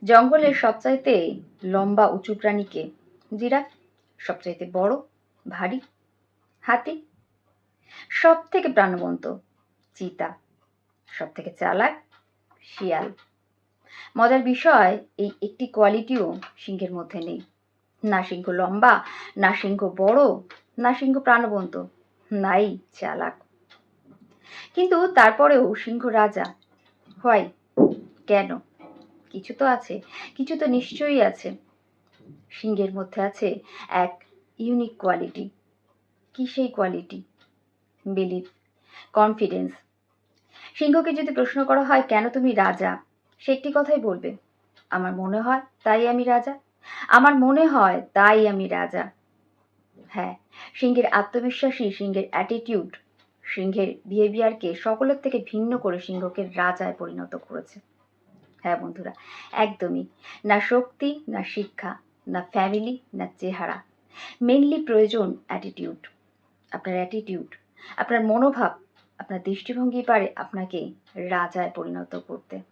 জঙ্গলের সবচাইতে লম্বা উঁচু প্রাণী কে? জিরাফ। সবচাইতে বড়, ভারী? হাতি। সব থেকে প্রাণবন্ত? চিতা। সব থেকে চালাক? শিয়াল। মজার বিষয়, এই একটি কোয়ালিটিও সিংহের মধ্যে নেই। না সিংহ লম্বা, না সিংহ বড়, না সিংহ প্রাণবন্ত, নাই চালাক। কিন্তু তারপরেও সিংহ রাজা। হয় কেন? কিছু তো আছে, কিছু তো নিশ্চয়ই আছে। সিংহের মধ্যে আছে এক ইউনিক কোয়ালিটি। কি সেই কোয়ালিটি? Believe, confidence. সিংহকে যদি প্রশ্ন করা হয় কেন তুমি রাজা, সে একটি কথাই বলবে, আমার মনে হয় তাই আমি রাজা, আমার মনে হয় তাই আমি রাজা। হ্যাঁ, সিংহের আত্মবিশ্বাসী, সিংহের অ্যাটিটিউড, সিংহের বিহেভিয়ারকে সকলের থেকে ভিন্ন করে সিংহকে রাজায় পরিণত করেছে। হ্যাঁ বন্ধুরা, একদমই। না শক্তি, না শিক্ষা, না ফ্যামিলি, না চেহারা, মেনলি প্রয়োজন অ্যাটিটিউড। আপনার অ্যাটিটিউড, আপনার মনোভাব, আপনার দৃষ্টিভঙ্গি পারে আপনাকে রাজায় পরিণত করতে।